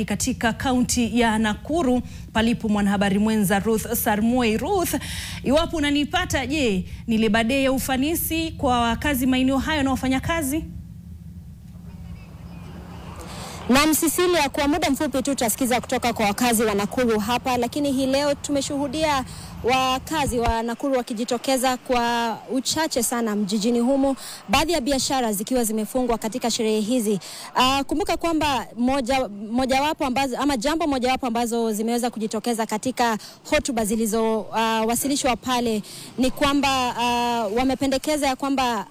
Katika kaunti ya Nakuru palipo mwanahabari mwenza Ruth Sarmoi. Ruth, iwapo unanipata, je, ni libade ya ufanisi kwa wakazi maeneo hayo na wafanyakazi? Na Cecilia, kwa muda mfupi tu tutasikiza kutoka kwa wakazi wa Nakuru hapa, lakini hii leo tumeshuhudia wakazi wa Nakuru wakijitokeza kwa uchache sana mjijini humu, baadhi ya biashara zikiwa zimefungwa katika sherehe hizi. Kumbuka kwamba jambo mojawapo ambazo zimeweza kujitokeza katika hotuba zilizowasilishwa pale ni kwamba wamependekeza ya kwamba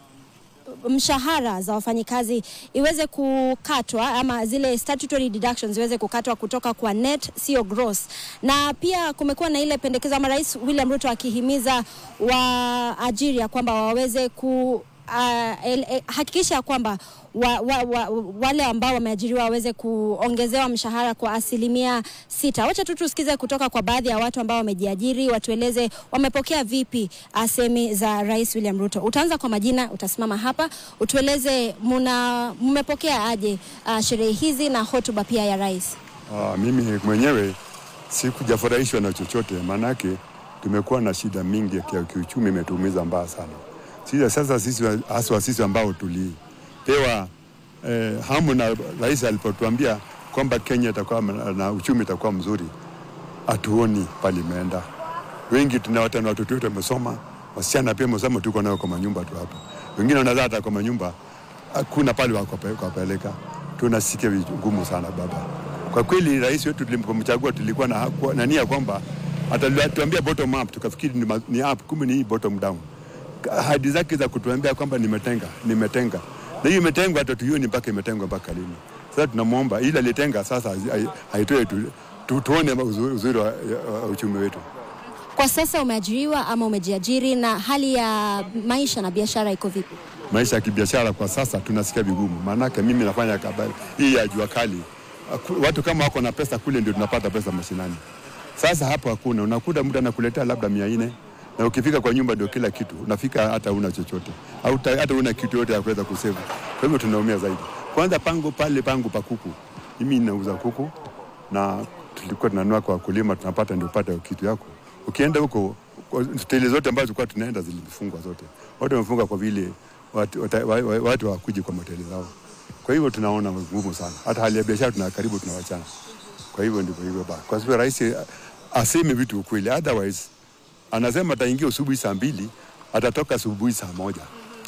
mshahara za wafanyikazi iweze kukatwa, ama zile statutory deductions iweze kukatwa kutoka kwa net, sio gross. Na pia kumekuwa na ile pendekezo ama Rais William Ruto akihimiza waajiri kwamba waweze hakikisha kwamba wale ambao wameajiriwa waweze kuongezewa mshahara kwa 6%. Wacha tu tusikize kutoka kwa baadhi ya watu ambao wamejiajiri, watueleze wamepokea vipi asemi za Rais William Ruto. Utaanza kwa majina, utasimama hapa, utueleze mmepokea aje sherehe hizi na hotuba pia ya rais. Mimi mwenyewe sikujafurahishwa na chochote, manake tumekuwa na shida mingi ya kiuchumi, imetuumiza mbaya sana. Sasa sisi ambao tulipewa hamu na rais alipotuambia kwamba Kenya itakuwa na uchumi itakuwa mzuri, atuoni pale imeenda. Wengi tunawata na watoto wetu wamesoma, wasichana pia wamesoma, tuko nao kwa manyumba tu hapa. Wengine wanazaa hata kwa manyumba, hakuna pale wakapeleka. Tunasikia ngumu sana baba. Kwa kweli rais wetu tulipomchagua tulikuwa na nia kwamba atatuambia bottom up, tukafikiri ni up, kumbe ni bottom down. Hadi zake za kutuambia kwamba nimetenga. Na hiyo imetengwa hata tuioni mpaka imetengwa mpaka lini. Sasa tunamuomba ili alitenga sasa haitoe tuone uzuri wa uchumi wetu. Kwa sasa umeajiriwa ama umejiajiri, na hali ya maisha na biashara iko vipi? Maisha ya kibiashara kwa sasa tunasikia vigumu. Maanake mimi nafanya kabari hii ya jua kali. Watu kama wako na pesa kule ndio tunapata pesa mashinani. Sasa hapo hakuna. Unakuta mtu anakuletea labda 400. Na ukifika kwa nyumba ndio kila kitu. Unafika hata una chochote. Au hata una kitu yote ya kuweza kusave. Kwa hivyo tunaumia zaidi. Kwanza pango pa kuku. Mimi ninauza kuku na tulikuwa tunanunua kwa wakulima, tunapata ndio upate kitu yako. Ukienda huko hoteli zote ambazo tulikuwa tunaenda zilifungwa zote. Wote wamefunga kwa vile watu hawakuji kwa hoteli zao. Kwa hivyo tunaona ngumu sana. Hata hali ya biashara tunawachana. Kwa hivyo ndivyo hivyo baba. Kwa sababu rais aseme vitu ukweli, otherwise anasema ataingia asubuhi saa 2, atatoka asubuhi saa 1.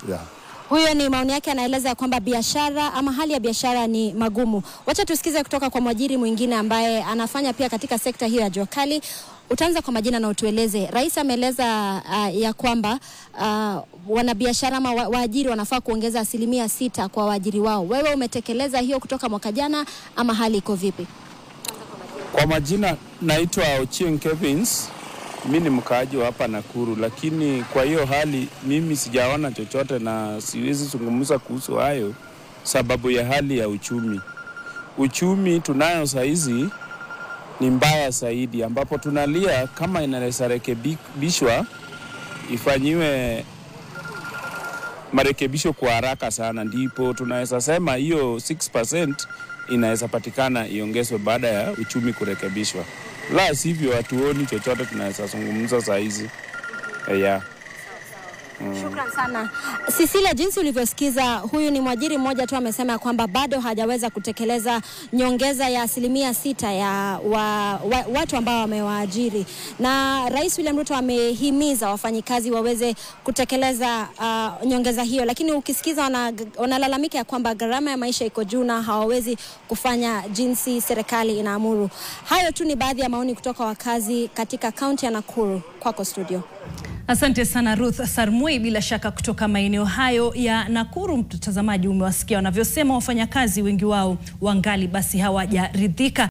Yeah. Huyo ni maoni yake, anaeleza kwamba biashara ama hali ya biashara ni magumu. Wacha tusikize kutoka kwa mwajiri mwingine ambaye anafanya pia katika sekta hiyo ya jua kali. Utaanza kwa majina na utueleze. Rais ameeleza ya kwamba wanabiashara ama waajiri wanafaa kuongeza 6% kwa waajiri wao. Wewe umetekeleza hiyo kutoka mwaka jana ama hali iko vipi? Kwa majina naitwa Ochieng Kevins. Mimi ni mkaaji wa hapa Nakuru, lakini kwa hiyo hali mimi sijaona chochote na siwezi zungumza kuhusu hayo sababu ya hali ya uchumi. Uchumi tunayo saizi ni mbaya zaidi, ambapo tunalia kama inaweza rekebishwa, ifanyiwe marekebisho kwa haraka sana, ndipo tunaweza sema hiyo 6% inaweza patikana iongezwe baada ya uchumi kurekebishwa. La sivyo hatuoni chochote tunaweza zungumza saa hizi. Shukran sana. Cecilia, jinsi ulivyosikiza, huyu ni mwajiri mmoja tu amesema kwamba bado hajaweza kutekeleza nyongeza ya 6% ya watu ambao wamewaajiri. Na Rais William Ruto amehimiza wafanyikazi waweze kutekeleza nyongeza hiyo, lakini ukisikiza wanalalamika ya kwamba gharama ya maisha iko juu na hawawezi kufanya jinsi serikali inaamuru. Hayo tu ni baadhi ya maoni kutoka wakazi katika kaunti ya Nakuru. Kwako studio. Asante sana Ruth Sarmoi, bila shaka kutoka maeneo hayo ya Nakuru. Mtazamaji, umewasikia wanavyosema wafanyakazi wengi wao wangali basi hawajaridhika.